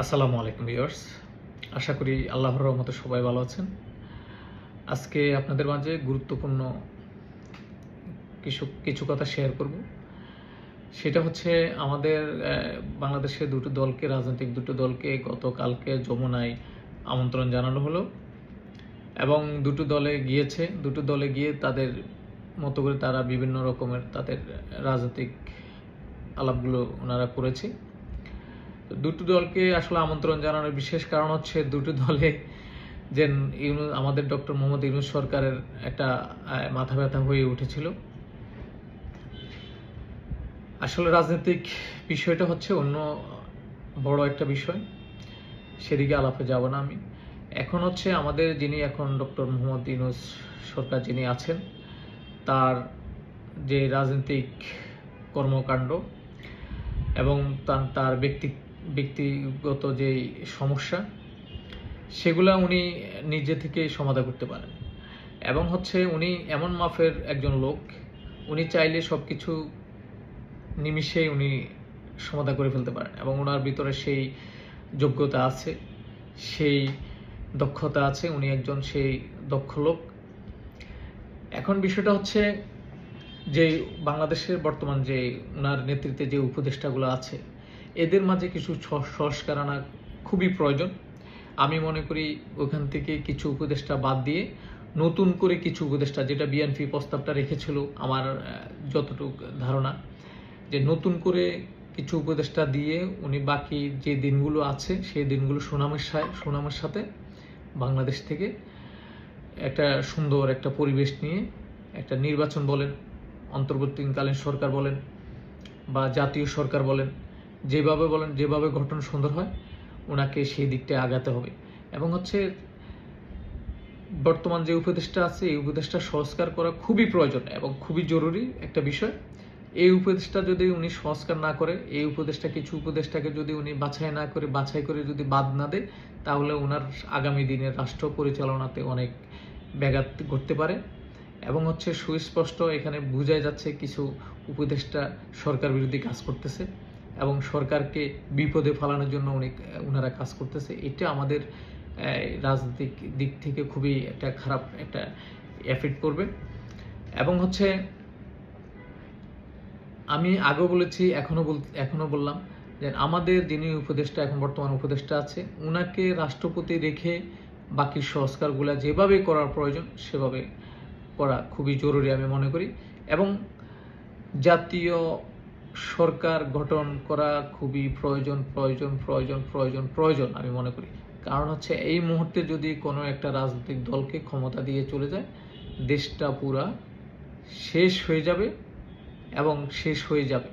আসসালামু আলাইকুম ভিউয়ার্স। আশা করি আল্লাহর রহমতে সবাই ভালো আছেন। আজকে আপনাদের মাঝে গুরুত্বপূর্ণ কিছু কথা শেয়ার করব। সেটা হচ্ছে আমাদের বাংলাদেশের রাজনৈতিক দুটো দলকে গতকালকে যমুনায় আমন্ত্রণ জানানো হলো এবং দুটো দলে গিয়ে তাদের মতো করে তারা বিভিন্ন রকমের তাদের রাজনৈতিক আলাপগুলো ওনারা করেছে। দুটো দলকে আসলে আমন্ত্রণ জানানোর বিশেষ কারণ হচ্ছে দুটো দলে যে আমাদের ডক্টর মোহাম্মদ ইউনূস সরকারের একটা মাথা ব্যথা হয়ে উঠেছিল। আসলে রাজনৈতিক বিষয়টা হচ্ছে অন্য বড় একটা বিষয়, সেদিকে আলাপে যাব না আমি। এখন হচ্ছে আমাদের যিনি এখন ডক্টর মোহাম্মদ ইউনূস সরকার যিনি আছেন, তার যে রাজনৈতিক কর্মকাণ্ড এবং তার ব্যক্তিগত যে সমস্যা, সেগুলা উনি নিজে থেকে সমাধান করতে পারেন এবং হচ্ছে উনি এমন মাপের একজন লোক, উনি চাইলে সব কিছু নিমিষেই উনি সমাধান করে ফেলতে পারেন এবং ওনার ভিতরে সেই যোগ্যতা আছে, সেই দক্ষতা আছে, উনি একজন সেই দক্ষ লোক। এখন বিষয়টা হচ্ছে যে বাংলাদেশের বর্তমান যে ওনার নেতৃত্বে যে উপদেষ্টাগুলো আছে, এদের মাঝে কিছু সংস্কার আনা খুবই প্রয়োজন। আমি মনে করি ওখান থেকে কিছু উপদেষ্টা বাদ দিয়ে নতুন করে কিছু উপদেষ্টা, যেটা বিএনপি প্রস্তাবটা রেখেছিল, আমার যতটুকু ধারণা যে নতুন করে কিছু উপদেষ্টা দিয়ে উনি বাকি যে দিনগুলো আছে সেই দিনগুলো সুনামের সাথে বাংলাদেশ থেকে একটা সুন্দর একটা পরিবেশ নিয়ে একটা নির্বাচন বলেন, অন্তর্বর্তীকালীন সরকার বলেন বা জাতীয় সরকার বলেন, যেভাবে গঠন সুন্দর হয়, ওনাকে সেই দিকটায় আগাতে হবে। এবং হচ্ছে বর্তমান যে উপদেষ্টা আছে, এই উপদেষ্টা সংস্কার করা খুবই প্রয়োজন এবং খুবই জরুরি একটা বিষয়। এই উপদেষ্টা যদি উনি সংস্কার না করে, এই কিছু উপদেষ্টাকে যদি উনি বাছাই করে যদি বাদ না দেয়, তাহলে ওনার আগামী দিনের রাষ্ট্র পরিচালনাতে অনেক ব্যাঘাত ঘটতে পারে। এবং হচ্ছে সুস্পষ্ট এখানে বোঝাই যাচ্ছে কিছু উপদেষ্টা সরকার বিরোধী কাজ করতেছে এবং সরকারকে বিপদে ফেলানোর জন্য ওনারা কাজ করতেছে। এটা আমাদের রাজনৈতিক দিক থেকে খুবই একটা খারাপ একটা এফেক্ট করবে। এবং হচ্ছে আমি আগেও বলেছি, এখনো বললাম যে আমাদের যিনি উপদেষ্টা এখন বর্তমান উপদেষ্টা আছে, উনাকে রাষ্ট্রপতি রেখে বাকি সংস্কারগুলো যেভাবে করার প্রয়োজন প্রয়োজন করা খুবই জরুরি আমি মনে করি। এবং জাতীয় সরকার গঠন করা খুবই প্রয়োজন আমি মনে করি। কারণ হচ্ছে এই মুহূর্তে যদি কোনো একটা রাজনৈতিক দলকে ক্ষমতা দিয়ে চলে যায়, দেশটা পুরা শেষ হয়ে যাবে এবং শেষ হয়ে যাবে।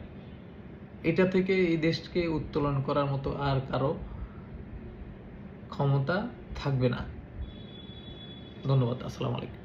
এটা থেকে এই দেশকে উত্তোলন করার মতো আর কারো ক্ষমতা থাকবে না। ধন্যবাদ। আসসালামু আলাইকুম।